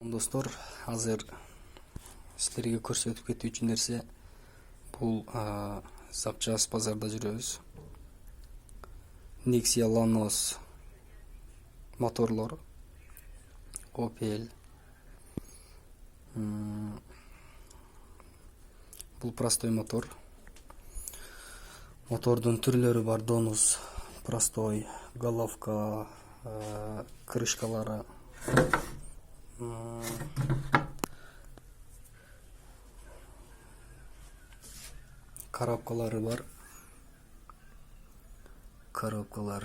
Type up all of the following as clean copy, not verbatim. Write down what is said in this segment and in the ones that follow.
Достор, азыр силерге көрсөтүп кетүүчү нерсе бул запчасть базарда жүрөбүз. Nexia Lanos моторлор, Opel. Бул простой мотор. Мотордун түрлөрү бар: Donus, простой, головка, крышкалары, коробкалары бар. Коробкалар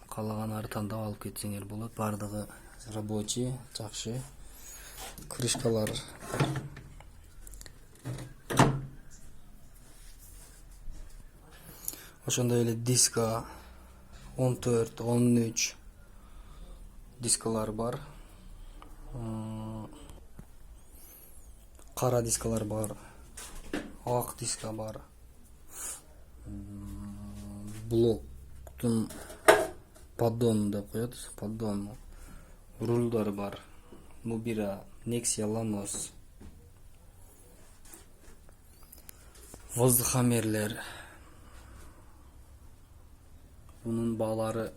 каалаган тандап алып кетсеңер болот. Бардыгы рабочий, жакшы. Крышкалар ошондой эле диска 14, 13 дискалар бар. Кара дискалар бар. Ак диска бар. Блоктун поддон деп коет. Поддон рулдары бар. Nubira, Nexia Lanos. Воздухомерлер. Bunun баалары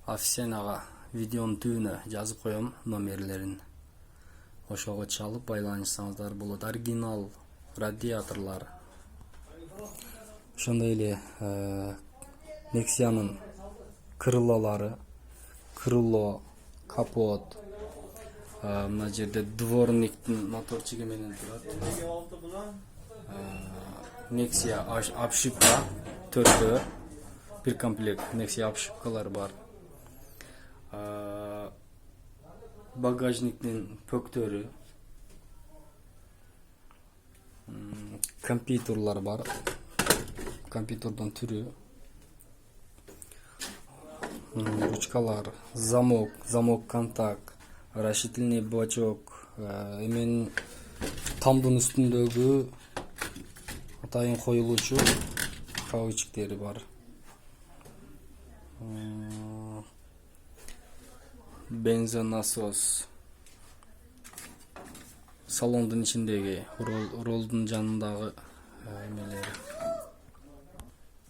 офисенага видеонун түбүнө жазып коем номерлерин. Ошого чалып байланышсаңыздар болот. Оригинал радиаторлар. Ошондой эле Nexia'nын крылолары, крыло, капот. Мына жерде дворниктин моторчугу менен турат. Nexia обшивка төртөө, бир комплект Nexia обшивкалар бар. Багажниктин пөктөрү, компьютерлар бар. Компьютердон түрү, ручкалар, замок контакт, решетильный бачок, эмен тамдын үстүндөгү атайын коюлуучу каучиктери бар. Бензонасос, салондун ичиндеги ролдун жанындагы эмелери,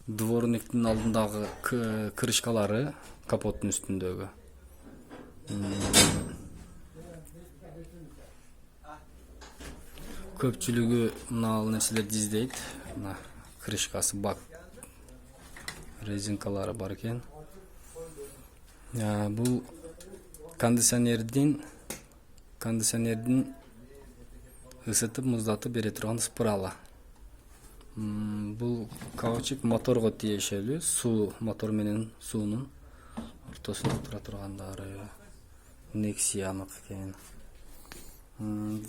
дворниктин алдындагы крышкалары, капоттун үстүндөгү. Көпчүлүгү мына нерселерди издейт. Мына крышкасы, бак, резинкалары бар экен. Бул кондиционердин ысытып, муздатып бере турган спирала. Бул каучик моторго тиешелүү, суу, мотор менен суунун ортосунда тура тургандары. Nexia'ныкы экен.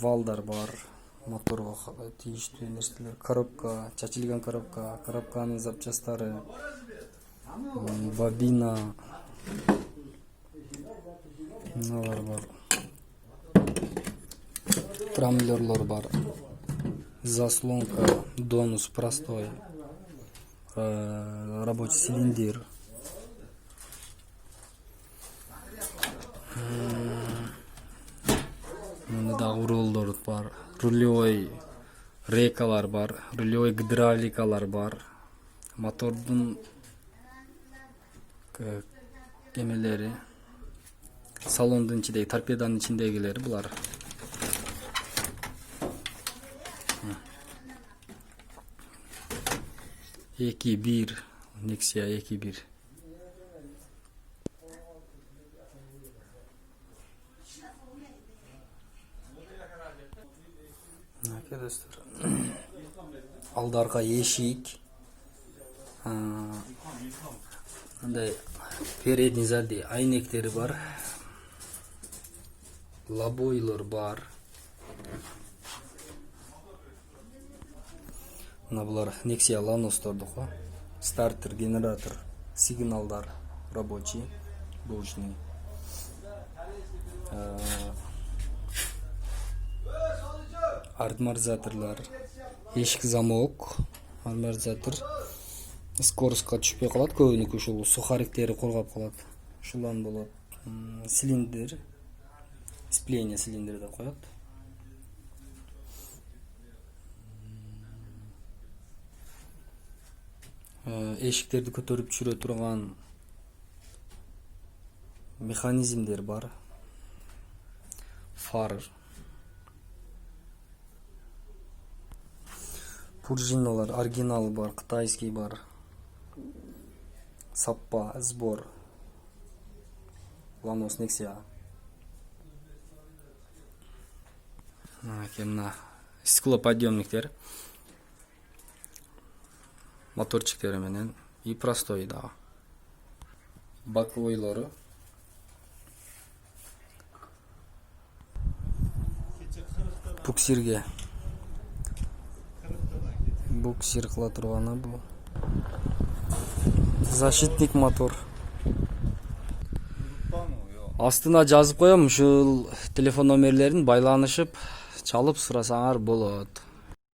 Валдар бар, моторго тийиштүү нерселер. Коробка, чачылган коробка, коробканын запчасттары, бобина, мыналар бар. Трамблерлор бар. Заслонка, Donus простой, рабочий цилиндр. Мында дагы рулдор бар. Рулевой рейкалар бар, рулевой гидравликалар бар. Мотордун эмелери, салондун ичиндеги, торпеданын ичиндегилери булар. Эки бир, Nexia 2.1. Достор, алдарга эшик, мындай передний задний айнектери бар, лобойлор бар. Мына булар Nexia Lanos'торду го. Стартер, генератор, сигналдар рабочий, бушный. Амортизаторлар, эшик замок, амортизатор, скоростка түшпөй калат, көбүнүкү ушул сухариктери коргоп калат. Ушулан болот. Цилиндр, сцепление цилиндри деп коет. Эшиктерди көтөрүп түшүрө турган механизмдер бар. Фар. Пружиналар оригинал бар, кытайский бар. Саппа, сбор. Ланос Nexia. Мына стеклоподъемниктер. Моторчиктери менен и простой дагы. Боковойлору. Буксирге. Буксир кыла турганы бул. Защитник мотор. Астына жазып коем, ушул телефон номерлерин байланышып, чалып сурасаңар болот.